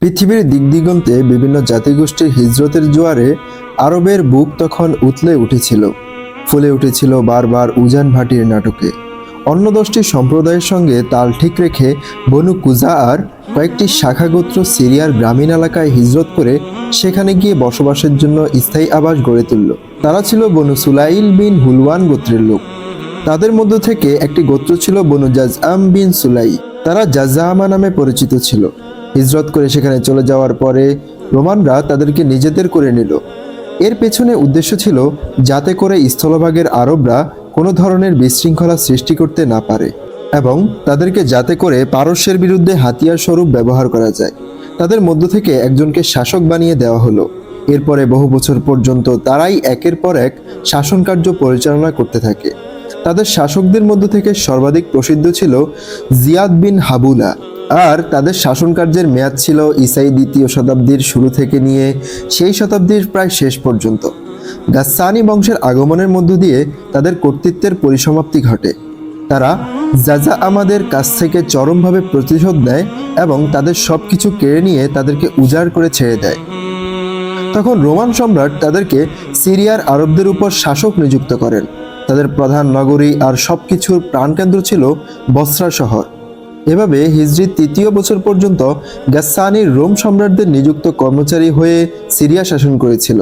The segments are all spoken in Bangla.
পৃথিবীর দিগদিগন্তে বিভিন্ন জাতিগোষ্ঠীর হিজরতের জোয়ারে আরবের বুক তখন উথলে উঠেছিল, ফুলে উঠেছিল বারবার উজান ভাটির নাটকে। অন্য 10টি সম্প্রদায়ের সঙ্গে তাল ঠিক রেখে বনু কুজাআর কয়েকটি শাখাগোত্র সিরিয়ার গ্রামীণ এলাকায় হিজরত করে সেখানে গিয়ে বসবাসের জন্য স্থায়ী আবাস গড়ে তুলল। তারা ছিল বনু সুলাইল বিন হুলওয়ান গোত্রের লোক। তাদের মধ্য থেকে একটি গোত্র ছিল বনু জাজআম বিন সুলাই। তারা জাজআমা নামে পরিচিত ছিল। হিজরত করে সেখানে চলে যাওয়ার পরে রোমানরা তাদেরকে নিজেদের করে নিল। এর পেছনে উদ্দেশ্য ছিল যাতে করে স্থলভাগের আরবরা কোনো ধরনের বিশৃঙ্খলা সৃষ্টি করতে না পারে এবং তাদেরকে যাতে করে পারস্যের বিরুদ্ধে হাতিয়ার স্বরূপ ব্যবহার করা যায়। তাদের মধ্য থেকে একজনকে শাসক বানিয়ে দেওয়া হলো। এরপরে বহু বছর পর্যন্ত তারাই একের পর এক শাসন কার্য পরিচালনা করতে থাকে। তাদের শাসকদের মধ্য থেকে সর্বাধিক প্রসিদ্ধ ছিল জিয়াদ বিন হাবুলা, আর তাদের শাসন কার্যের মেয়াদ ছিল ঈসাই 2য় শতাব্দীর শুরু থেকে নিয়ে সেই শতাব্দীর প্রায় শেষ পর্যন্ত। গাসসানি বংশের আগমনের মধ্য দিয়ে তাদের কর্তৃত্বের পরিসমাপ্তি ঘটে। তারা জাজআমাদের কাছ থেকে চরমভাবে প্রতিশোধ নেয় এবং তাদের সবকিছু কেড়ে নিয়ে তাদেরকে উজাড় করে ছেড়ে দেয়। তখন রোমান সম্রাট তাদেরকে সিরিয়ার আরবদের উপর শাসক নিযুক্ত করেন। তাদের প্রধান নগরী আর সবকিছুর প্রাণকেন্দ্র ছিল বসরা শহর। এভাবে হিজরির 3য় বছর পর্যন্ত গাসসানির রোম সম্রাটদের নিযুক্ত কর্মচারী হয়ে সিরিয়া শাসন করেছিল।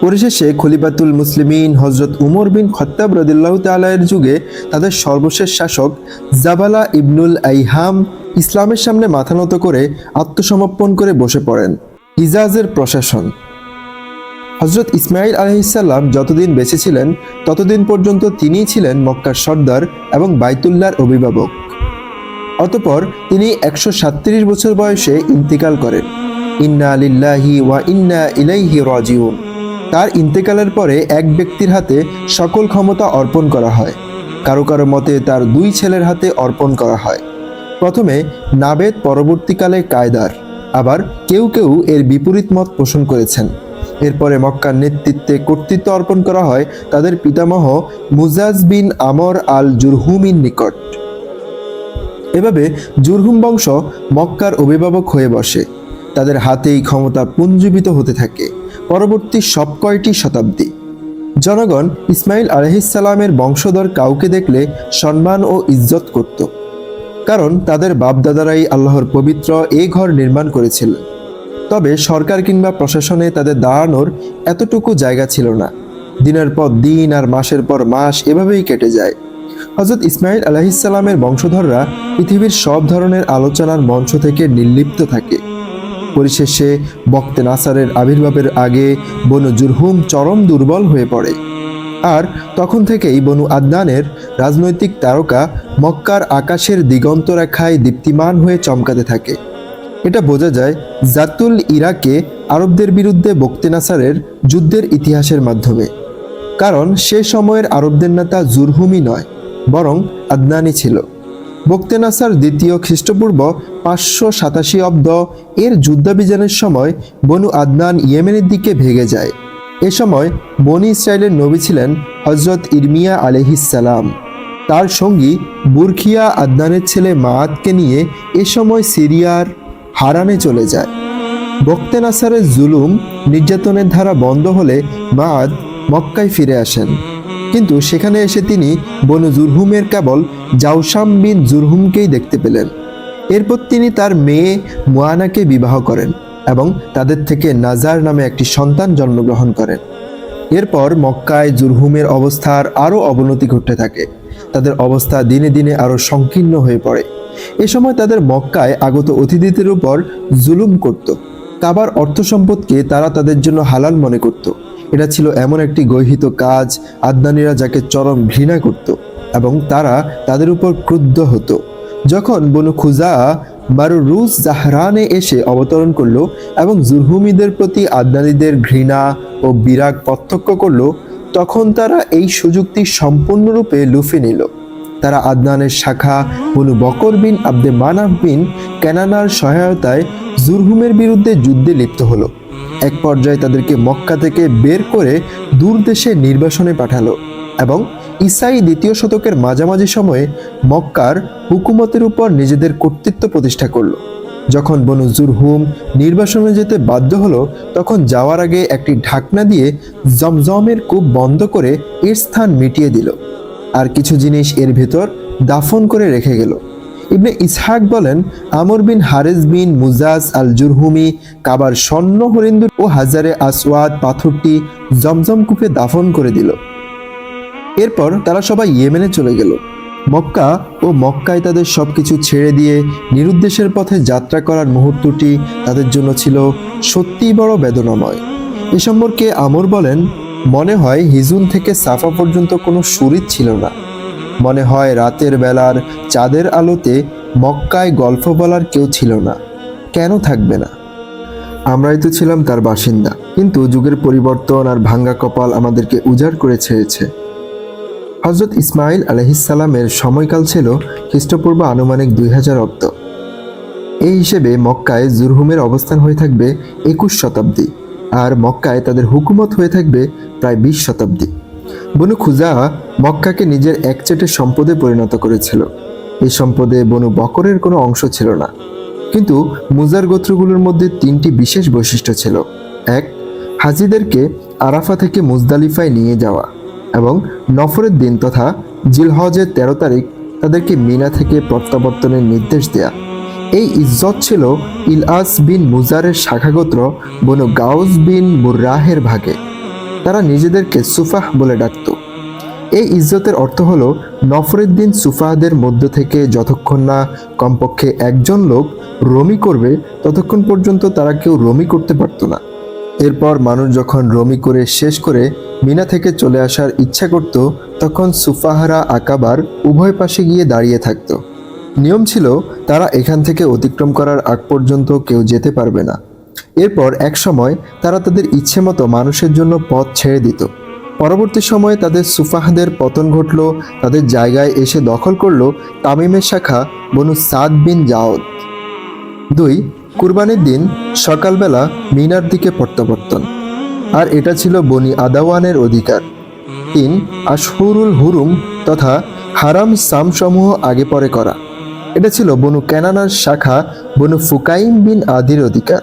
পরিশেষে খলিফাতুল মুসলিমিন হযরত উমর বিন খাত্তাব রাদিয়াল্লাহু তাআলা এর যুগে তাদের সর্বশেষ শাসক জাবালা ইবনুল আইহাম ইসলামের সামনে মাথা নত করে আত্মসমর্পণ করে বসে পড়েন। হিজাজের প্রশাসন। হযরত ইসমাঈল আলাইহিস সালাম যতদিন বেঁচে ছিলেন ততদিন পর্যন্ত তিনিই ছিলেন মক্কার সর্দার এবং বাইতুল্লাহর অভিভাবক। অতঃপর তিনি 137 বছর বয়সে ইন্তেকাল করেন। ইন্না লিল্লাহি ওয়া ইন্না ইলাইহি রাজিউন। তার ইন্তেকালের পরে এক ব্যক্তির হাতে সকল ক্ষমতা অর্পণ করা হয়। কারো কারো মতে তার 2 ছেলের হাতে অর্পণ করা হয়। প্রথমে নাবেদ, পরবর্তীকালে কায়দার, আবার কেউ কেউ এর বিপরীত মত পোষণ করেছেন। এরপরে মক্কার নেতৃত্বে কর্তৃত্ব অর্পণ করা হয় তাদের পিতামহ মুজাজ বিন আমর আল জুরহুমির নিকট। এভাবে জুরহুম বংশ মক্কার অভিভাবক হয়ে বসে। তাদের হাতেই ক্ষমতা পুঞ্জীবিত হতে থাকে পরবর্তী সব কয়টি শতাব্দী। জনগণ ইসমাঈল আলাইহিস সালামের বংশধর কাউকে দেখলে সম্মান ও ইজ্জত করত, কারণ তাদের বাপদাদারাই আল্লাহর পবিত্র এই ঘর নির্মাণ করেছিলেন। তবে সরকার কিংবা প্রশাসনে তাদের দাঁড়ানোর এতটুকু জায়গা ছিল না। দিনের পর দিন আর মাসের পর মাস এভাবেই কেটে যায়। হযরত ইসমাঈল আলাইহিস সালামের বংশধররা পৃথিবীর সব ধরনের আলোচনার মঞ্চ থেকে নির্লিপ্ত থাকে। পরিশেষে বক্তে নাসারের আবির্ভাবের আগে বনু জুরহুম চরম দুর্বল হয়ে পড়ে। আর তখন থেকেই বনু আদনানের রাজনৈতিক তারকা মক্কার আকাশের দিগন্ত রেখায় দীপ্তিমান হয়ে চমকাতে থাকে। এটা বোঝা যায় জাতুল ইরাকে আরবদের বিরুদ্ধে বক্তে নাসারের যুদ্ধের ইতিহাসের মাধ্যমে। কারণ সে সময়ের আরবদের নেতা জুরহুমি নয়, বরং আদনানি ছিল। বক্তে নাসার 2য় খ্রিস্টপূর্ব 587 অব্দ এর যুদ্ধাভিযানের সময় বনু আদনান ইয়েমেনের দিকে ভেগে যায়। এ সময় বনি ইসরায়েলের নবী ছিলেন হযরত ইরমিয়া আলাইহিস সালাম। তার সঙ্গী বুরখিয়া আদনানের ছেলে মাআদকে নিয়ে এ সময় সিরিয়ার হারানে চলে যায়। বক্তে নাসারের জুলুম নির্যাতনের ধারা বন্ধ হলে মাআদ মক্কায় ফিরে আসেন, কিন্তু সেখানে এসে তিনি বনু জুরহুমের কেবল জাওশাম বিন জুরহুমকেই দেখতে পেলেন। এরপর তিনি তার মেয়ে মুয়ানাকে বিবাহ করেন এবং তাদের থেকে নাজার নামে একটি সন্তান জন্মগ্রহণ করেন। এরপর মক্কায় জুরহুমের অবস্থার আরও অবনতি ঘটতে থাকে। তাদের অবস্থা দিনে দিনে আরও সংকীর্ণ হয়ে পড়ে। এ সময় তাদের মক্কায় আগত অতিথিদের উপর জুলুম করত। কাবার অর্থ সম্পদকে তারা তাদের জন্য হালাল মনে করত। এটা ছিল এমন একটি গর্হিত কাজ আদনানিরা যাকে চরম ঘৃণা করত এবং তারা তাদের উপর ক্রুদ্ধ হতো। যখন বনু খুজাআ মারুরুজ জাহরানে এসে অবতরণ করলো এবং জুরহুমিদের প্রতি আদনানিদের ঘৃণা ও বিরাগ প্রত্যক্ষ করলো, তখন তারা এই সুযোগটি সম্পূর্ণরূপে লুফে নিল। তারা আদনানের শাখা বনু বকর বিন আব্দে মানাফ বিন কেনানার সহায়তায় জুরহুমের বিরুদ্ধে যুদ্ধে লিপ্ত হলো। এক পর্যায়ে তাদেরকে মক্কা থেকে বের করে দূর দেশে নির্বাসনে পাঠালো এবং ঈসাই 2য় শতকের মাঝামাঝি সময়ে মক্কার হুকুমতের উপর নিজেদের কর্তৃত্ব প্রতিষ্ঠা করল। যখন বনু জুরহুম নির্বাসনে যেতে বাধ্য হলো, তখন যাওয়ার আগে একটি ঢাকনা দিয়ে জমজমের কূপ বন্ধ করে এর স্থান মিটিয়ে দিল, আর কিছু জিনিস এর ভেতর দাফন করে রেখে গেল। ইবনে ইসহাক বলেন, আমর বিন হারেস বিন মুজাজ আল জুরহুমি কাবার স্বর্ণ হরিন্দুর ও হাজারে আসওয়াদ পাথরটি জমজম কূপে দাফন করে দিল। এরপর তারা সবাই ইয়েমেনে চলে গেল। মক্কা ও মক্কায় তাদের সবকিছু ছেড়ে দিয়ে নিরুদ্দেশের পথে যাত্রা করার মুহূর্তটি তাদের জন্য ছিল সত্যিই বড় বেদনাময়। এ সম্পর্কে আমর বলেন, মনে হয় হিজুন থেকে সাফা পর্যন্ত কোনো শরীর ছিল না। মনে হয় রাতের বেলার চাঁদের আলোতে মক্কায় গল্প বলার কেউ ছিল না। কেন থাকবে না? আমরাই তো ছিলাম তার বাসিন্দা, কিন্তু যুগের পরিবর্তন আর ভাঙ্গা কপাল আমাদেরকে উজাড় করে ছেড়েছে। হজরত ইসমাইল আলাইহিসসালামের সময়কাল ছিল খ্রিস্টপূর্ব আনুমানিক 2000 অব্দ। এই হিসেবে মক্কায় জুরহুমের অবস্থান হয়ে থাকবে 21 শতাব্দী, আর মক্কায় তাদের হুকুমত হয়ে থাকবে প্রায় 20 শতাব্দী। বনু খুজা মক্কাকে নিজের একচেটে সম্পদে পরিণত করেছিল। এই সম্পদে বনু বকরের কোনো অংশ ছিল না, কিন্তু মুজার গোত্রগুলোর মধ্যে 3টি বিশেষ বৈশিষ্ট্য ছিল। 1, হাজিদেরকে আরাফা থেকে মুজদালিফায় নিয়ে যাওয়া, এবং নফরের দিন তথা জিলহজের 13 তারিখ তাদেরকে মিনা থেকে প্রত্যাবর্তনের নির্দেশ দেয়া। এই ইজ্জত ছিল ইলআস বিন মুজারের শাখাগোত্র বনু গাউস বিন মুররাহের ভাগে। তারা নিজেদেরকে সুফাহ বলে ডাকত। এই ইজ্জতের অর্থ হলো, নফরের দিন সুফাহদের মধ্য থেকে যতক্ষণ না কমপক্ষে একজন লোক রমি করবে, ততক্ষণ পর্যন্ত তারা কেউ রমি করতে পারত না। এরপর মানুষ যখন রমি করে শেষ করে মিনা থেকে চলে আসার ইচ্ছা করত, তখন সুফাহারা আকাবার উভয় পাশে গিয়ে দাঁড়িয়ে থাকত। নিয়ম ছিল, তারা এখান থেকে অতিক্রম করার আগ পর্যন্ত কেউ যেতে পারবে না। এরপর এক সময় তারা তাদের ইচ্ছে মতো মানুষের জন্য পথ ছেড়ে দিত। পরবর্তী সময়ে তাদের সুফাহদের পতন ঘটল। তাদের জায়গায় এসে দখল করল তামিমের শাখা বনু সাদ বিন জাওদ। 2, কুরবানির দিন সকালবেলা মিনার দিকে প্রত্যাবর্তন, আর এটা ছিল বনি আদাওয়ানের অধিকার। 3, আশহুরুল হুরুম তথা হারাম সামসমূহ আগে পরে করা, এটা ছিল বনু কেনানার শাখা বনু ফুকাইম বিন আদির অধিকার।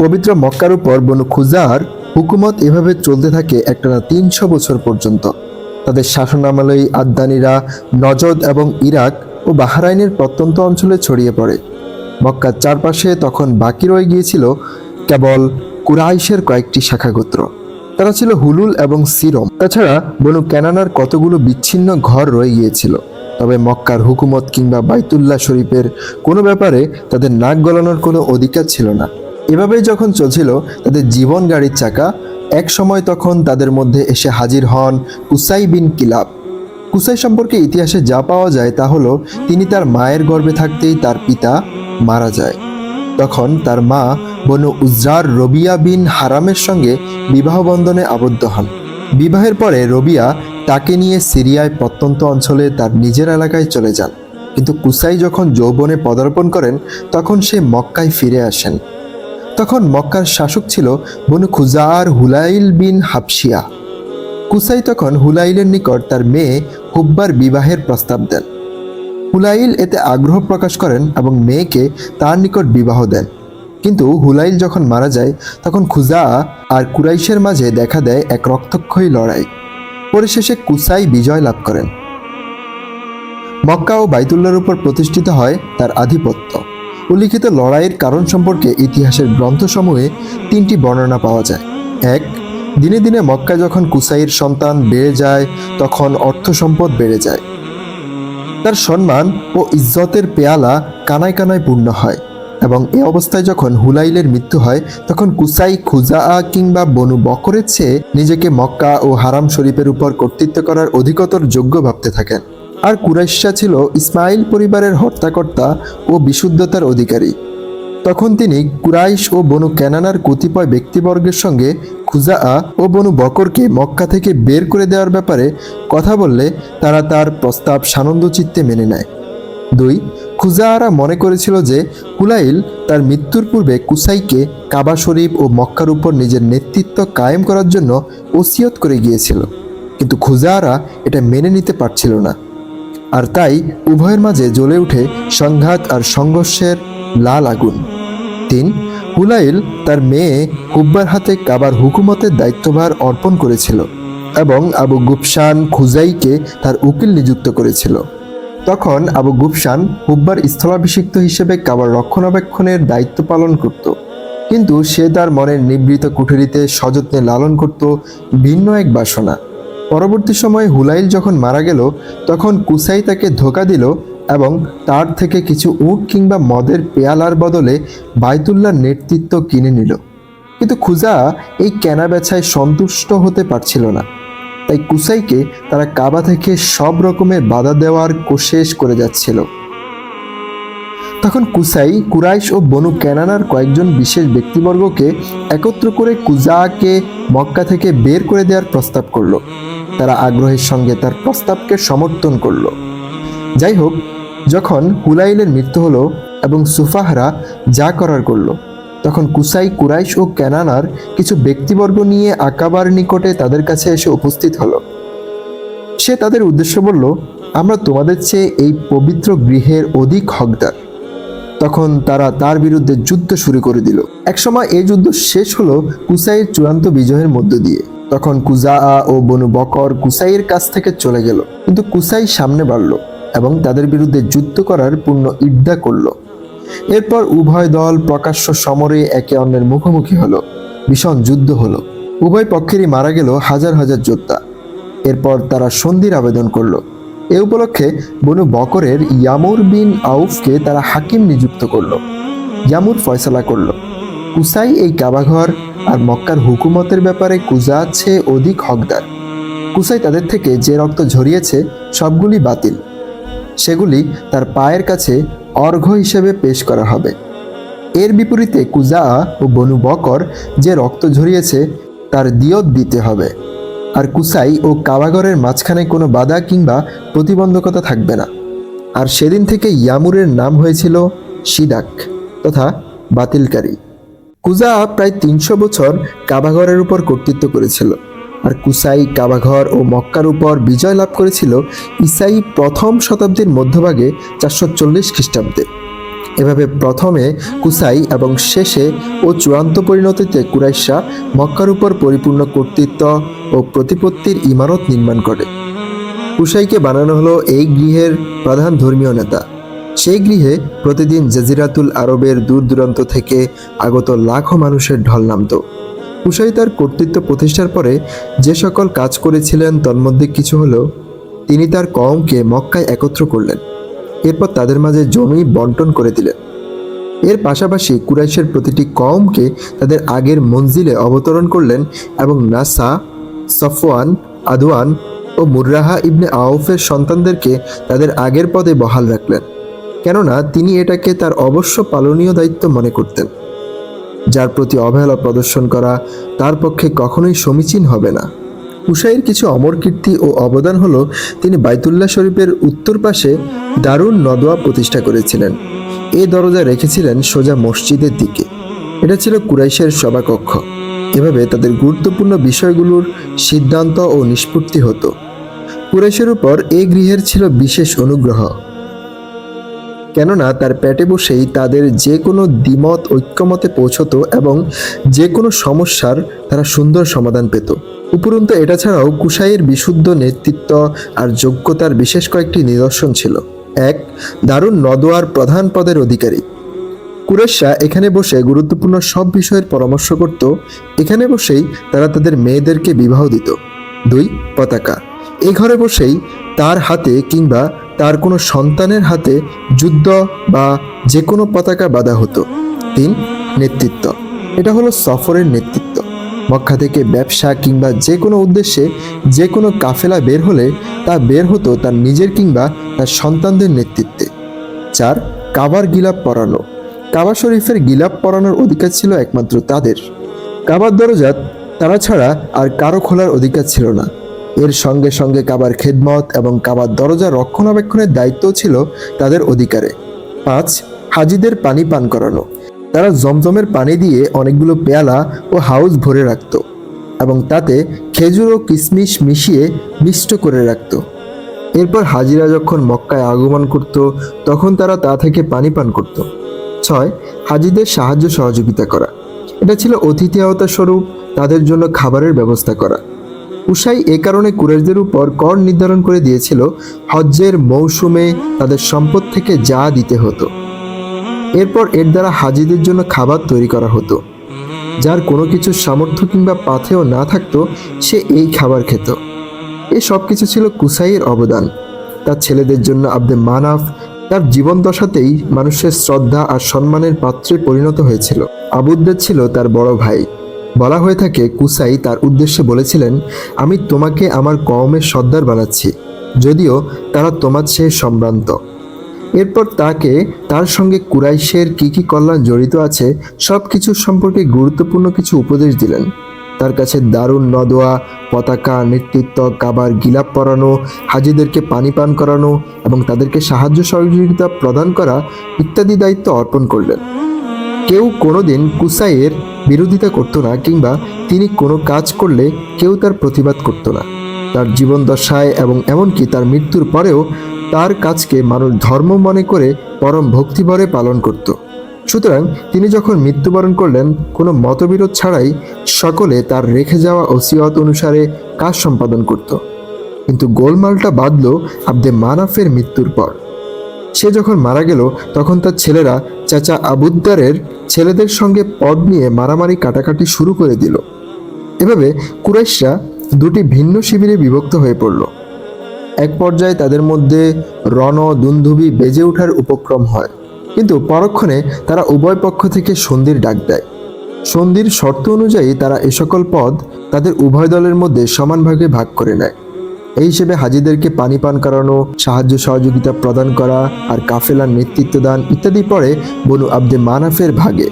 পবিত্র মক্কার উপর বনু খুজার হুকুমত এভাবে চলতে থাকে একটানা 300 বছর পর্যন্ত। তাদের শাসনামলেই আদদানিরা নজদ এবং ইরাক ও বাহরাইনের প্রত্যন্ত অঞ্চলে ছড়িয়ে পড়ে। মক্কার চারপাশে তখন বাকি রয়ে গিয়েছিল কেবল কুরাইশের কয়েকটি শাখাগোত্র। তারা ছিল হুলুল এবং সিরম। তাছাড়া বনু কেনানার কতগুলো বিচ্ছিন্ন ঘর রয়ে গিয়েছিল। তবে মক্কার হুকুমত কিংবা বাইতুল্লাহ শরীফের কোনো ব্যাপারে তাদের নাক গলানোর কোনো অধিকার ছিল না। এভাবেই যখন চলছিল তাদের জীবন গাড়ির চাকা, এক সময় তখন তাদের মধ্যে এসে হাজির হন কুসাই বিন কিলাব। কুসাই সম্পর্কে ইতিহাসে যা পাওয়া যায় তা হলো, তিনি তার মায়ের গর্ভে থাকতেই তার পিতা মারা যায়। তখন তার মা বনু উজরার রবিয়া বিন হারামের সঙ্গে বিবাহ বন্ধনে আবদ্ধ হন। বিবাহের পরে রবিয়া তাকে নিয়ে সিরিয়ায় প্রত্যন্ত অঞ্চলে তার নিজের এলাকায় চলে যান। কিন্তু কুসাই যখন যৌবনে পদার্পণ করেন, তখন সে মক্কায় ফিরে আসেন। তখন মক্কার শাসক ছিল বনু খুজার হুলাইল বিন হাবশিয়া। কুসাই তখন হুলাইলের নিকট তার মেয়ে হুব্বার বিবাহের প্রস্তাব দেন। হুলাইল এতে আগ্রহ প্রকাশ করেন এবং মেয়েকে তার নিকট বিবাহ দেন। কিন্তু হুলাইল যখন মারা যায়, তখন খুজা আর কুরাইশের মাঝে দেখা দেয় এক রক্তক্ষয়ী লড়াই। পরিশেষে কুসাই বিজয় লাভ করেন। মক্কা ও বাইতুল্লাহর উপর প্রতিষ্ঠিত হয় তার আধিপত্য। উল্লিখিত লড়াইয়ের কারণ সম্পর্কে ইতিহাসের গ্রন্থসমূহে 3টি বর্ণনা পাওয়া যায়। 1, দিনে দিনে মক্কায় যখন কুসাইয়ের সন্তান বেড়ে যায়, তখন অর্থ সম্পদ বেড়ে যায়। তার সম্মান ও ইজ্জতের পেয়ালা কানায় কানায় পূর্ণ হয়, এবং এ অবস্থায় যখন হুলাইলের মৃত্যু হয়, তখন কুসাই খুজা কিংবা বনু বকরের চেয়ে নিজেকে মক্কা ও হারাম শরীফের উপর কর্তৃত্ব করার অধিকতর যোগ্য ভাবতে থাকেন। আর কুরাইশরা ছিল ইসমাইল পরিবারের হর্তাকর্তা ও বিশুদ্ধতার অধিকারী। তখন তিনি কুরাইশ ও বনু কেনানার কতিপয় ব্যক্তিবর্গের সঙ্গে খুজা ও বনু বকরকে মক্কা থেকে বের করে দেওয়ার ব্যাপারে কথা বললে তারা তার প্রস্তাব সানন্দ চিত্তে মেনে নেয়। 2, খুজাআরা মনে করেছিল যে হুলাইল তার মৃত্যুর পূর্বে কুসাইকে কাবা শরীফ ও মক্কার উপর নিজের নেতৃত্ব কায়েম করার জন্য ওসিয়ত করে গিয়েছিল, কিন্তু খুজাআরা এটা মেনে নিতে পারছিল না। আর তাই উভয়ের মাঝে জ্বলে উঠে সংঘাত আর সংঘর্ষের লাল আগুন। 3. হুলাইল তার মেয়ে হুব্বার হাতে কাবার হুকুমতের দায়িত্বভার অর্পণ করেছিল এবং আবু গুফসান খুজাইকে তার উকিল নিযুক্ত করেছিল। তখন আবু গুফসান হুব্বার স্থলাভিষিক্ত হিসেবে কাবার রক্ষণাবেক্ষণের দায়িত্ব পালন করত, কিন্তু সে তার মনের নিবৃত কুঠুরিতে সযত্নে লালন করত ভিন্ন এক বাসনা। পরবর্তী সময়ে হুলাইল যখন মারা গেল, তখন কুসাই তাকে ধোঁকা দিল এবং তার থেকে কিছু উট কিংবা মদের পেয়ালার বদলে বাইতুল্লাহর নেতৃত্ব কিনে নিল। কিন্তু খুজা এই কেনাবেচায় সন্তুষ্ট হতে পারছিল না, তাই কুসাইকে তারা কাবা থেকে সব রকমের বাধা দেওয়ার কোশেশ করে যাচ্ছিল। তখন কুসাই কুরাইশ ও বনু কেনানার কয়েকজন বিশেষ ব্যক্তিবর্গকে একত্র করে কুজাকে মক্কা থেকে বের করে দেওয়ার প্রস্তাব করল। তারা আগ্রহের সঙ্গে তার প্রস্তাবকে সমর্থন করল। যাই হোক, যখন হুলাইলের মৃত্যু হলো এবং সুফাহরা যা করার করল, তখন কুসাই কুরাইশ ও কেনানার কিছু ব্যক্তিবর্গ নিয়ে আকাবার নিকটে তাদের কাছে এসে উপস্থিত হলো। সে তাদের উদ্দেশ্য বলল, আমরা তোমাদের চেয়ে এই পবিত্র গৃহের অধিক হকদার। তখন তারা তার বিরুদ্ধে যুদ্ধ শুরু করে দিল। একসময় এই যুদ্ধ শেষ হলো কুসাইয়ের চূড়ান্ত বিজয়ের মধ্য দিয়ে। তখন কুজা ও বনু বকর কুসাইয়ের কাছ থেকে চলে গেল, কিন্তু কুসাই সামনে বাড়ল এবং তাদের বিরুদ্ধে যুদ্ধ করার পূর্ণ ইদ্দা করল। এরপর উভয় দল প্রকাশ্য সমরে একে অন্যের মুখোমুখি হলো। ভীষণ যুদ্ধ হলো, উভয় পক্ষেরই মারা গেল হাজার হাজার যোদ্ধা। এরপর তারা সন্ধির আবেদন করলো। এ উপলক্ষে বনু বকরের ইয়ামুর বিন আউফকে তারা হাকিম নিযুক্ত করলো। ইয়ামুর ফয়সালা করল, কুসাই এই কাবাঘর আর মক্কার হুকুমতের ব্যাপারে কুজার চেয়ে অধিক হকদার। কুসাই তাদের থেকে যে রক্ত ঝরিয়েছে সবগুলি বাতিল, সেগুলি তার পায়ের কাছে অর্ঘ্য হিসেবে পেশ করা হবে। এর বিপরীতে কুজা ও বনু বকর যে রক্ত ঝরিয়েছে তার দিয়ত দিতে হবে। আর কুসাই ও কাবাঘরের মাঝখানে কোনো বাধা কিংবা প্রতিবন্ধকতা থাকবে না। আর সেদিন থেকে ইয়ামুরের নাম হয়েছিল শিদাক তথা বাতিলকারী। কুজা প্রায় 300 বছর কাবাঘরের উপর কর্তৃত্ব করেছিল, আর কুসাই কাবাঘর ও মক্কার উপর বিজয় লাভ করেছিল ইসাই প্রথম শতাব্দীর মধ্যভাগে 440 খ্রিস্টাব্দে। এভাবে প্রথমে কুসাই এবং শেষে ও চূড়ান্ত পরিণতিতে কুরাইশরা মক্কার উপর পরিপূর্ণ কর্তৃত্ব ও প্রতিপত্তির ইমারত নির্মাণ করে। কুসাইকে বানানো হলো এই গৃহের প্রধান ধর্মীয় নেতা। সেই গৃহে প্রতিদিন জাজিরাতুল আরবের দূর দূরান্ত থেকে আগত লাখো মানুষের ঢল নামত। কুসাই তার কর্তৃত্ব প্রতিষ্ঠার পরে যে সকল কাজ করেছিলেন তন্মধ্যে কিছু হলো, তিনি তার কওমকে মক্কায় একত্র করলেন। এরপর তাদের মাঝে জমি বন্টন করে দিলেন। এর পাশাপাশি কুরাইশের প্রতিটি কওমকে তাদের আগের মঞ্জিলে অবতরণ করলেন এবং নাসা, সফওয়ান, আদওয়ান ও মুররাহা ইবনে আউফের সন্তানদেরকে তাদের আগের পদে বহাল রাখলেন, কেননা তিনি এটাকে তার অবশ্য পালনীয় দায়িত্ব মনে করতেন, যার প্রতি অবহেলা প্রদর্শন করা তার পক্ষে কখনোই সমীচীন হবে না। কুসাইয়ের কিছু অমর কীর্তি ও অবদান হলো, তিনি বাইতুল্লাহ শরীফের উত্তর পাশে দারুন নদওয়া প্রতিষ্ঠা করেছিলেন। এই দরজা রেখেছিলেন সোজা মসজিদের দিকে। এটা ছিল কুরাইশের সভাকক্ষ। এভাবে তাদের গুরুত্বপূর্ণ বিষয়গুলোর সিদ্ধান্ত ও নিষ্পত্তি হতো। কুরাইশের উপর এই গৃহের ছিল বিশেষ অনুগ্রহ, কেননা তার পেটে বসেই তাদের যে কোনো দ্বিমত ঐক্যমতে পৌঁছতো এবং যে কোনো সমস্যার তারা সুন্দর সমাধান পেত। উপরন্তু এটা ছাড়াও কুসাইয়ের বিশুদ্ধ নেতৃত্ব আর যোগ্যতার বিশেষ কয়েকটি নিদর্শন ছিল। 1. দারুন নদওয়ার প্রধান পদের অধিকারী। কুরাইশরা এখানে বসে গুরুত্বপূর্ণ সব বিষয়ের পরামর্শ করত। এখানে বসেই তারা তাদের মেয়েদেরকে বিবাহ দিত। 2. পতাকা। এই ঘরে বসেই তার হাতে কিংবা তার কোনো সন্তানের হাতে যুদ্ধ বা যে কোনো পতাকা বাঁধা হতো। 3. নেতৃত্ব। এটা হলো সফরের নেতৃত্ব। মক্কা থেকে ব্যবসা কিংবা যে কোনো উদ্দেশ্যে যে কোনো কাফেলা বের হলে তা বের হতো তার নিজের কিংবা তার সন্তানদের নেতৃত্বে। 4. কাবার গিলাপ পরানো। কাবা শরীফের গিলাপ পরানোর অধিকার ছিল একমাত্র তাদের। কাবার দরজা তারা ছাড়া আর কারো খোলার অধিকার ছিল না। এর সঙ্গে সঙ্গে কাবার খেদমত এবং কাবার দরজা রক্ষণাবেক্ষণের দায়িত্ব ছিল তাদের অধিকারে। 5. হাজিদের পানি পান করানো। তারা জমজমের পানি দিয়ে অনেকগুলো পেয়ালা ও হাউস ভরে রাখত এবং তাতে খেজুর ও কিশমিশ মিশিয়ে মিষ্ট করে রাখত। এরপর হাজিরা যখন মক্কায় আগমন করত তখন তারা তা থেকে পানি পান করত। 6, হাজিদের সাহায্য সহযোগিতা করা। এটা ছিল অতিথিয়তা স্বরূপ তাদের জন্য খাবারের ব্যবস্থা করা। কুসাই এ কারণে কুরাইশদের উপর কর নির্ধারণ করে দিয়েছিল, হজ্জের মৌসুমে তাদের সম্পদ থেকে যা দিতে হতো। এরপর এর দ্বারা হাজিদের জন্য খাবার তৈরি করা হতো। যার কোনো কিছুর সামর্থ্য কিংবা পাথেয় না থাকতো সে এই খাবার খেত। এই সব কিছু ছিল কুসাইয়ের অবদান। তার ছেলেদের জন্য আব্দে মানাফ তার জীবন দশাতেই মানুষের শ্রদ্ধা আর সম্মানের পাত্রে পরিণত হয়েছিল। আবুদ্দের ছিল তার বড় ভাই। বলা হয়ে থাকে কুসাই তার উদ্দেশ্যে বলেছিলেন, আমি তোমাকে আমার কওমের সর্দার বানাচ্ছি, যদিও তারা তোমার চেয়ে সম্ভ্রান্ত। এরপর তাকে তার সঙ্গে কুরাইশের কি কল্যাণ জড়িত আছে সব কিছুর সম্পর্কে গুরুত্বপূর্ণ কিছু উপদেশ দিলেন। তার কাছে দারুণ নদোয়া, পতাকা, নেতৃত্ব, কাবার গিলাপ পরানো, হাজিদেরকে পানি পান করানো এবং তাদেরকে সাহায্য সহযোগিতা প্রদান করা ইত্যাদি দায়িত্ব অর্পণ করলেন। কেউ কোনোদিন কুসাইয়ের বিরোধিতা করতো না, কিংবা তিনি কোনো কাজ করলে কেউ তার প্রতিবাদ করতো না। তার জীবন দশায় এবং এমনকি তার মৃত্যুর পরেও তার কাজকে মানুষ ধর্ম মনে করে পরম ভক্তিভরে পালন করত। সুতরাং তিনি যখন মৃত্যুবরণ করলেন, কোনো মতবিরোধ ছাড়াই সকলে তার রেখে যাওয়া ওসিয়ত অনুসারে কাজ সম্পাদন করত। কিন্তু গোলমালটা বাঁধল আব্দে মানাফের মৃত্যুর পর। সে যখন মারা গেল তখন তার ছেলেরা চাচা আবুদ্দারের ছেলেদের সঙ্গে পদ নিয়ে মারামারি কাটাকাটি শুরু করে দিল। এভাবে কুরাইশরা দুটি ভিন্ন শিবিরে বিভক্ত হয়ে পড়ল। এক পর্যায়ে তাদের মধ্যে দুন্দুভি বেজে ওঠার উপক্রম হয়, কিন্তু পরক্ষণে তারা উভয় পক্ষ থেকে সন্ধির ডাক দেয়। সন্ধির শর্ত অনুযায়ী তারা এ সকল পদ তাদের উভয় দলের মধ্যে সমান ভাগে ভাগ করে নেয়। এই হিসেবে হাজিদেরকে পানি পান করানো, সাহায্য সহযোগিতা প্রদান করা আর কাফেলার নেতৃত্ব দান ইত্যাদি পড়ে বনু আব্দে মানাফের ভাগে।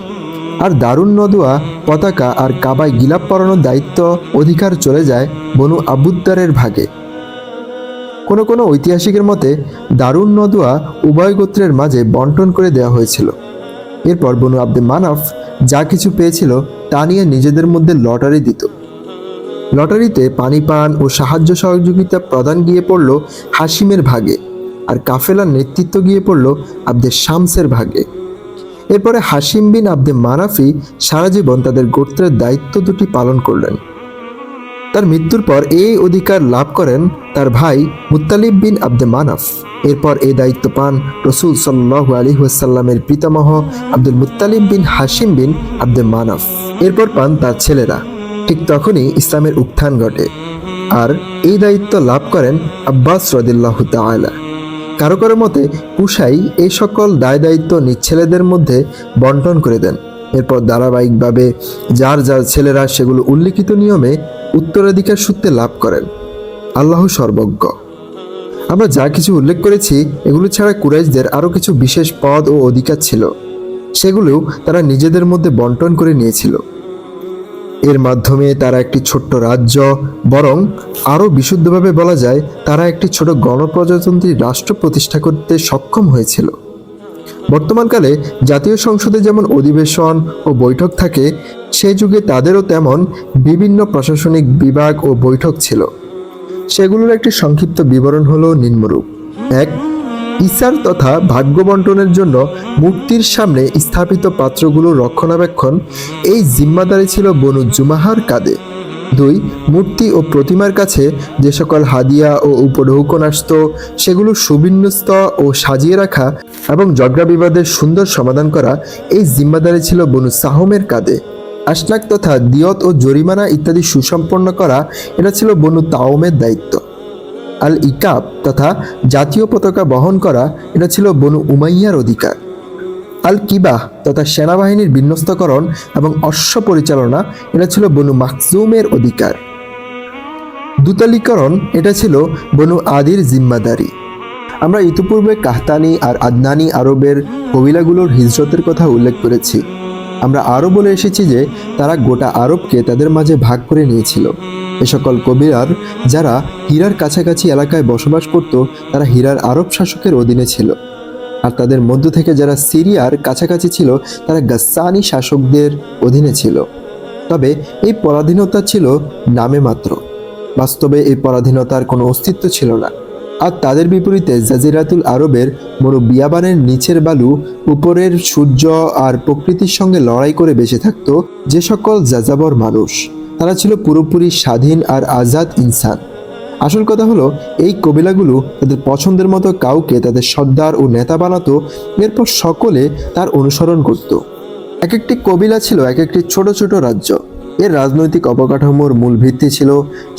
আর দারুণ নদোয়া, পতাকা আর কাবায় গিলাপ পরানোর দায়িত্ব অধিকার চলে যায় বনু আবুদ্দারের ভাগে। কোনো কোনো ঐতিহাসিকের মতে দারুণ নদোয়া উভয় গোত্রের মাঝে বন্টন করে দেওয়া হয়েছিল। এরপর বনু আব্দে মানাফ যা কিছু পেয়েছিল তা নিয়ে নিজেদের মধ্যে লটারি দিত। লটারিতে পানি পান ও সাহায্য সহযোগিতা প্রদান গিয়ে পড়ল হাসিমের ভাগে, আর কাফেলার নেতৃত্ব গিয়ে পড়ল আব্দে শামসের ভাগে। এরপরে হাসিম বিন আব্দে মানাফি সারা জীবন তাদের গোত্রের দায়িত্ব দুটি পালন করলেন। তার মৃত্যুর পর এই অধিকার লাভ করেন তার ভাই মুত্তালিব বিন আব্দে মানাফ। এরপর এই দায়িত্ব পান রসুল সাল্লাল্লাহু আলাইহি ওয়াসাল্লামের পিতামহ আব্দুল মুত্তালিব বিন হাসিম বিন আব্দে মানাফ। এরপর পান তার ছেলেরা। ঠিক তখনই ইসলামের উত্থান ঘটে, আর এই দায়িত্ব লাভ করেন আব্বাস রাদিয়াল্লাহু তাআলা। কারো কারো মতে কুসাই এই সকল দায় দায়িত্ব নিজ ছেলেদের মধ্যে বন্টন করে দেন। এরপর ধারাবাহিকভাবে যার যার ছেলেরা সেগুলো উল্লিখিত নিয়মে উত্তরাধিকার সূত্রে লাভ করেন। আল্লাহ সর্বজ্ঞ। আমরা যা কিছু উল্লেখ করেছি এগুলো ছাড়া কুরাইশদের আরও কিছু বিশেষ পদ ও অধিকার ছিল, সেগুলোও তারা নিজেদের মধ্যে বন্টন করে নিয়েছিল। এর মাধ্যমে তারা একটি ছোট্ট রাজ্য, বরং আরও বিশুদ্ধভাবে বলা যায় তারা একটি ছোট গণপ্রজাতন্ত্রী রাষ্ট্র প্রতিষ্ঠা করতে সক্ষম হয়েছিল। বর্তমানকালে জাতীয় সংসদে যেমন অধিবেশন ও বৈঠক থাকে, সেই যুগে তাদেরও তেমন বিভিন্ন প্রশাসনিক বিভাগ ও বৈঠক ছিল। সেগুলোর একটি সংক্ষিপ্ত বিবরণ হলো নিম্নরূপ। 1. ইসার তথা ভাগ্য বন্টনের জন্য মূর্তির সামনে স্থাপিত পাত্রগুলোর রক্ষণাবেক্ষণ এই জিম্মাদারি ছিল বনু জুমাহার কাঁধে। 2. মূর্তি ও প্রতিমার কাছে যে সকল হাদিয়া ও উপঢৌকন আসত সেগুলো সুবিন্যস্ত ও সাজিয়ে রাখা এবং ঝগড়া বিবাদের সুন্দর সমাধান করা এই জিম্মাদারি ছিল বনু সাহমের কাঁধে। আসনাক তথা দিয়ত ও জরিমানা ইত্যাদি সুসম্পন্ন করা এটা ছিল বনু তাওমের দায়িত্ব। আল ইকাব তথা জাতীয় পতাকা বহন করা এটা ছিল বনু উমাইয়ার অধিকার। আল কিবাহ তথা সেনাবাহিনীর বিন্যস্তকরণ এবং অশ্ব পরিচালনা এটা ছিল বনু মাখজুমের অধিকার। দূতালীকরণ এটা ছিল বনু আদির জিম্মাদারি। আমরা ইতিপূর্বে কাহতানি আর আদনানি আরবের কবিলাগুলোর হিজরতের কথা উল্লেখ করেছি। আমরা আরও বলে এসেছি যে তারা গোটা আরবকে তাদের মাঝে ভাগ করে নিয়েছিল। এ সকল কবিলার যারা হীরার কাছাকাছি এলাকায় বসবাস করত তারা হীরার আরব শাসকের অধীনে ছিল, আর তাদের মধ্য থেকে যারা সিরিয়ার কাছাকাছি ছিল তারা গাসসানি শাসকদের অধীনে ছিল। তবে এই পরাধীনতা ছিল নামে মাত্র, বাস্তবে এই পরাধীনতার কোনো অস্তিত্ব ছিল না। আর তাদের বিপরীতে জাজিরাতুল আরবের মরু বিয়াবানের নিচের বালু, উপরের সূর্য আর প্রকৃতির সঙ্গে লড়াই করে বেঁচে থাকত যে সকল যাযাবর মানুষ, তারা ছিল পুরোপুরি স্বাধীন আর আজাদ ইনসান। আসল কথা হলো, এই কবিলাগুলো তাদের পছন্দের মতো কাউকে তাদের সর্দার ও নেতা বানাতো, এরপর সকলে তার অনুসরণ করত। এক একটি কবিলা ছিল এক একটি ছোট ছোট রাজ্য। এর রাজনৈতিক অবকাঠামোর মূল ভিত্তি ছিল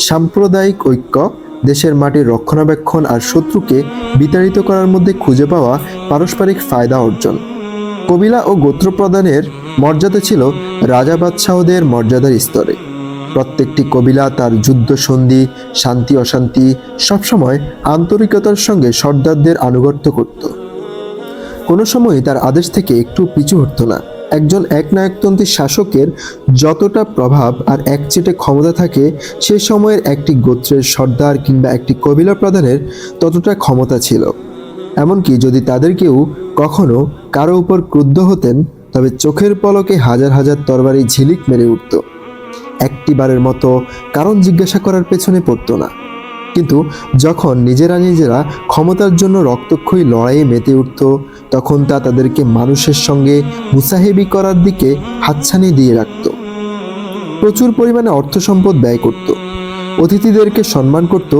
সাম্প্রদায়িক ঐক্য, দেশের মাটির রক্ষণাবেক্ষণ আর শত্রুকে বিতাড়িত করার মধ্যে খুঁজে পাওয়া পারস্পরিক ফায়দা অর্জন। কবিলা ও গোত্র প্রদানের মর্যাদা ছিল রাজা বাদশাহদের মর্যাদার স্তরে। প্রত্যেকটি কবিলা তার যুদ্ধ সন্ধি, শান্তি অশান্তি সবসময় আন্তরিকতার সঙ্গে সর্দারদের আনুগত্য করত। কোনো সময়ই তার আদেশ থেকে একটু পিছু হটত না। একজন একনায়কতন্ত্রী শাসকের যতটা প্রভাব আর একচেটে ক্ষমতা থাকে, সে সময়ের একটি গোত্রের সর্দার কিংবা একটি কবিলা প্রধানের ততটা ক্ষমতা ছিল। এমনকি যদি তাদের কেউ কখনো কারো উপর ক্রুদ্ধ হতেন, তবে চোখের পলকে হাজার হাজার তরবারি ঝিলিক মেরে উঠত। একটিবারের মতো কারণ জিজ্ঞাসা করার পেছনে পড়ত না। কিন্তু যখন নিজেরা নিজেরা ক্ষমতার জন্য রক্তক্ষয়ী লড়াইয়ে মেতে উঠত, তখন তা তাদেরকে মানুষের সঙ্গে মুসাহেবি করার দিকে হাতছানি দিয়ে রাখত। প্রচুর পরিমাণে অর্থ সম্পদ ব্যয় করত, অতিথিদেরকে সম্মান করত,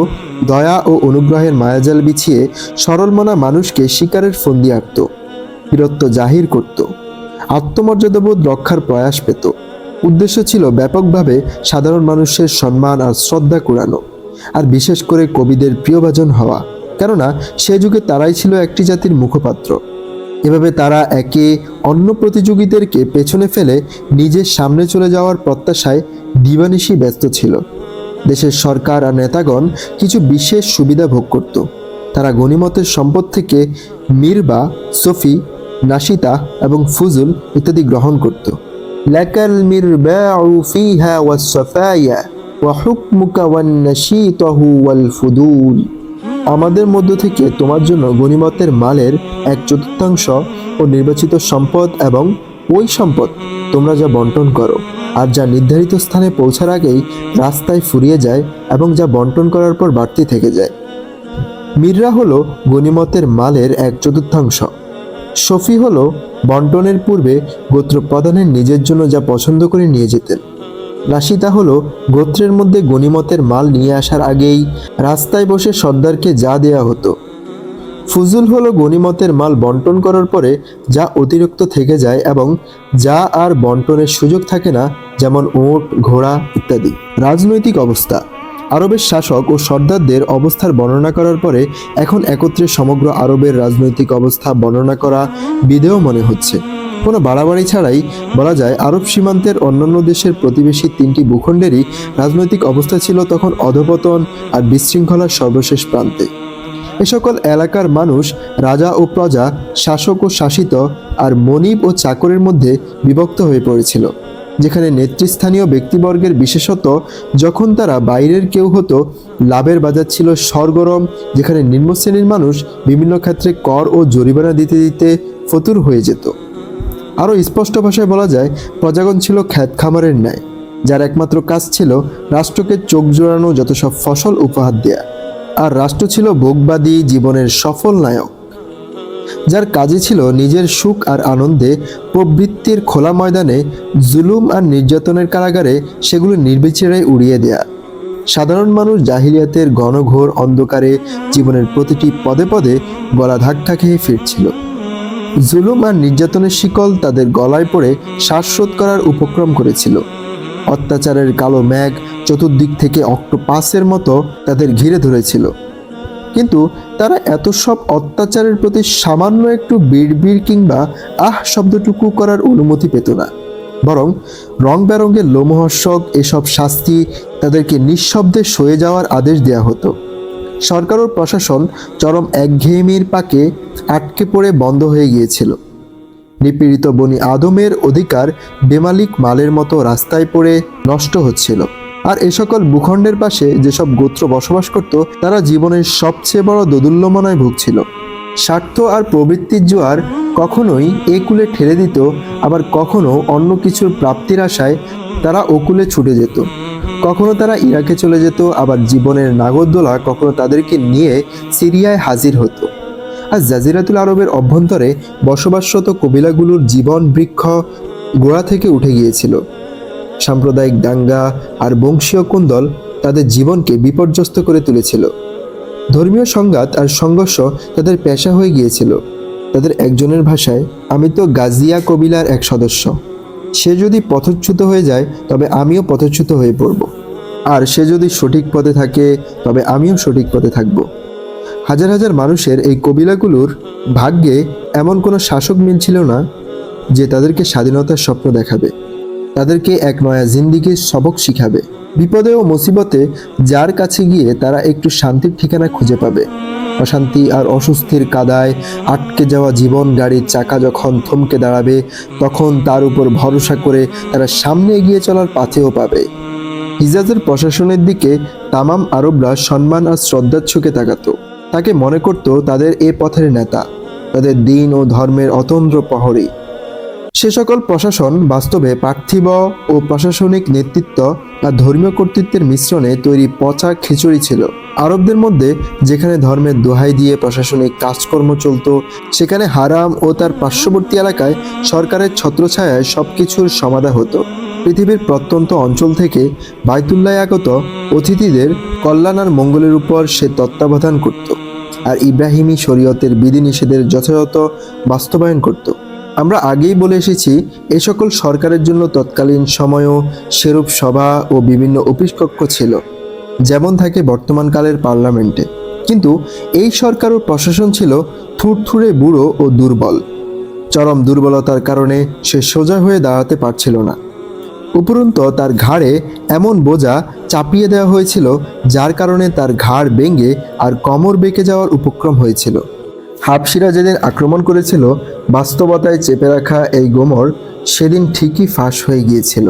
দয়া ও অনুগ্রহের মায়াজাল বিছিয়ে সরলমনা মানুষকে শিকারের ফন্দি আঁটত, বীরত্ব জাহির করত, আত্মমর্যাদাবোধ রক্ষার প্রয়াস পেত। উদ্দেশ্য ছিল ব্যাপকভাবে সাধারণ মানুষের সম্মান আর শ্রদ্ধা কুড়ানো, আর বিশেষ করে কবিদের প্রিয়ভাজন হওয়া, কেননা সে যুগে তারাই ছিল একটি জাতির মুখপাত্র। এভাবে তারা একে অন্য প্রতিযোগীদেরকে পেছনে ফেলে নিজের সামনে চলে যাওয়ার প্রত্যাশায় দিবানিশি ব্যস্ত ছিল। দেশের সরকার আর নেতাগণ কিছু বিশেষ সুবিধা ভোগ করত। তারা গনিমতের সম্পদ থেকে মিরবা, সফি, নাশিতা এবং ফুজুল ইত্যাদি গ্রহণ করত। লাকাল মিরবাউ ফিহা ওয়াসসাফায়া ওয়া হুকমুকা ওয়ান নাশীতাহু ওয়াল ফুদুল। আমাদের মধ্য থেকে তোমার জন্য গনিমতের মালের 1/4 ও নির্বাচিত সম্পদ এবং ওই সম্পদ তোমরা যা বন্টন করো, আর যা নির্ধারিত স্থানে পৌঁছার আগেই রাস্তায় ফুরিয়ে যায় এবং যা বন্টন করার পর বাড়তি থেকে যায়। মিররা হলো গনিমতের মালের 1/4। শফি হলো বন্টনের পূর্বে গোত্র প্রধানের নিজের জন্য যা পছন্দ করে নিয়ে যেতেন। নাশিতা হলো গোত্রের মধ্যে গনিমতের মাল নিয়ে আসার আগেই রাস্তায় বসে সর্দারকে যা দেয়া হতো। ফুজুল হলো গনিমতের মাল বন্টন করার পরে যা অতিরিক্ত থেকে যায় এবং যা আর বন্টনের সুযোগ থাকে না, যেমন উট, ঘোড়া ইত্যাদি। রাজনৈতিক অবস্থা। আরবের শাসক ও সর্দারদের অবস্থার বর্ণনা করার পরে এখন একত্রে সমগ্র আরবের রাজনৈতিক অবস্থা বর্ণনা করা বিধেয় মনে হচ্ছে। কোনো বাড়াবাড়ি ছাড়াই বলা যায়, আরব সীমান্তের অন্যান্য দেশের প্রতিবেশী 3টি ভূখণ্ডেরই রাজনৈতিক অবস্থা ছিল তখন অধপতন আর বিশৃঙ্খলার সর্বশেষ প্রান্তে। এ সকল এলাকার মানুষ রাজা ও প্রজা, শাসক ও শাসিত আর মনিব ও চাকরের মধ্যে বিভক্ত হয়ে পড়েছিল, যেখানে নেতৃস্থানীয় ব্যক্তিবর্গের বিশেষত যখন তারা বাইরের কেউ হতো, লাভের বাজার ছিল সরগরম, যেখানে নিম্ন শ্রেণীর মানুষ বিভিন্ন ক্ষেত্রে কর ও জরিমানা দিতে দিতে ফতুর হয়ে যেত। আরও স্পষ্ট ভাষায় বলা যায়, প্রজাগণ ছিল খ্যাত খামারের ন্যায়, যার একমাত্র কাজ ছিল রাষ্ট্রকে চোখ জোড়ানো যত সব ফসল উপহার দেয়া, আর রাষ্ট্র ছিল ভোগবাদী জীবনের সফল নায়ক, যার কাজই ছিল নিজের সুখ আর আনন্দে প্রবৃত্তির খোলা ময়দানে জুলুম আর নির্যাতনের কারাগারে সেগুলো নির্বিচারে উড়িয়ে দেয়া। সাধারণ মানুষ জাহিলিয়াতের ঘনঘোর অন্ধকারে জীবনের প্রতিটি পদে পদে গলা ধাক্কা খেয়ে ফিরছিল। জুলুম আর নির্যাতনের শিকল তাদের গলায় পড়ে শ্বাসরোধ করার উপক্রম করেছিল। অত্যাচারের কালো মেঘ চতুর্দিক থেকে অক্টোপাসের মতো তাদের ঘিরে ধরেছিল, কিন্তু তারা এত সব অত্যাচারের প্রতি সামান্য একটু বিড়বিড় কিংবা আহ শব্দটুকু করার অনুমতি পেত না। বরং রং বেরঙের লোমহর্ষক এসব শাস্তি তাদেরকে নিঃশব্দে সয়ে যাওয়ার আদেশ দেওয়া হতো। সরকার ও প্রশাসন চরম একঘেয়েমির পাকে আটকে পড়ে বন্ধ হয়ে গিয়েছিল। নিপীড়িত বনি আদমের অধিকার বেমালিক মালের মতো রাস্তায় পড়ে নষ্ট হচ্ছিল। আর এ সকল ভূখণ্ডের পাশে যেসব গোত্র বসবাস করত, তারা জীবনের সবচেয়ে বড় দোদুল্যমনায় ভুগছিল। স্বার্থ আর প্রবৃত্তির জোয়ার কখনোই এ কূলে ঠেলে দিত, আবার কখনো অন্য কিছুর প্রাপ্তির আশায় তারা ওকুলে ছুটে যেত। কখনো তারা ইরাকে চলে যেত, আবার জীবনের নাগরদোলা কখনো তাদেরকে নিয়ে সিরিয়ায় হাজির হতো। আর জাজিরাতুল আরবের অভ্যন্তরে বসবাসরত কবিলাগুলোর জীবন বৃক্ষ গোড়া থেকে উঠে গিয়েছিল। সাম্প্রদায়িক দাঙ্গা আর বংশীয় কুন্দল তাদের জীবনকে বিপর্যস্ত করে তুলেছিল। ধর্মীয় সংঘাত আর সংঘর্ষ তাদের পেশা হয়ে গিয়েছিল। তাদের একজনের ভাষায়, আমি তো গাজিয়া কবিলার এক সদস্য, সে যদি পথচ্যুত হয়ে যায় তবে আমিও পথচ্যুত হয়ে পড়ব, আর সে যদি সঠিক পথে থাকে তবে আমিও সঠিক পথে থাকব। হাজার হাজার মানুষের এই কবিলাগুলোর ভাগ্যে এমন কোনো শাসক মিলছিল না যে তাদেরকে স্বাধীনতার স্বপ্ন দেখাবে, তাদেরকে এক নয়া জিন্দিগির সবক শিখাবে। বিপদে ও মুসিবতে যার কাছে গিয়ে তারা একটু শান্তির ঠিকানা খুঁজে পাবে। অশান্তি আর অস্বস্তির কাদায় আটকে যাওয়া জীবন গাড়ির চাকা যখন থমকে দাঁড়াবে, তখন তার উপর ভরসা করে তারা সামনে এগিয়ে চলার পাথেও পাবে। হিজাজের প্রশাসনের দিকে তামাম আরবরা সম্মান আর শ্রদ্ধার চোখে তাকাতো। তাকে মনে করত তাদের এ পথের নেতা, তাদের দিন ও ধর্মের অতন্দ্র প্রহরী। সে সকল প্রশাসন বাস্তবে পার্থিব ও প্রশাসনিক নেতৃত্ব আর ধর্মীয় কর্তৃত্বের মিশ্রণে তৈরি পচা খিচুড়ি ছিল। আরবদের মধ্যে যেখানে ধর্মের দোহাই দিয়ে প্রশাসনিক কাজকর্ম চলত, সেখানে হারাম ও তার পার্শ্ববর্তী এলাকায় সরকারের ছত্রছায়ায় সবকিছুর সমাধা হতো। পৃথিবীর প্রত্যন্ত অঞ্চল থেকে বাইতুল্লাহ আগত অতিথিদের কল্যাণ আর মঙ্গলের উপর সে তত্ত্বাবধান করত, আর ইব্রাহিমী শরীয়তের বিধিনিষেধের যথাযথ বাস্তবায়ন করত। আমরা আগেই বলে এসেছি, এই সকল সরকারের জন্য তৎকালীন সময়ও সেরূপ সভা ও বিভিন্ন অফিস কক্ষ ছিল, যেমন থাকে বর্তমানকালের পার্লামেন্টে। কিন্তু এই সরকার ও প্রশাসন ছিল থুরথুরে বুড়ো ও দুর্বল। চরম দুর্বলতার কারণে সে সোজা হয়ে দাঁড়াতে পারছিল না। উপরন্তু তার ঘাড়ে এমন বোঝা চাপিয়ে দেওয়া হয়েছিল, যার কারণে তার ঘাড় ভেঙে আর কোমর বেঁকে যাওয়ার উপক্রম হয়েছিল। হাবশিরা যেদিন আক্রমণ করেছিল, বাস্তবতায় চেপে রাখা এই গোমর সেদিন ঠিকই ফাঁস হয়ে গিয়েছিল।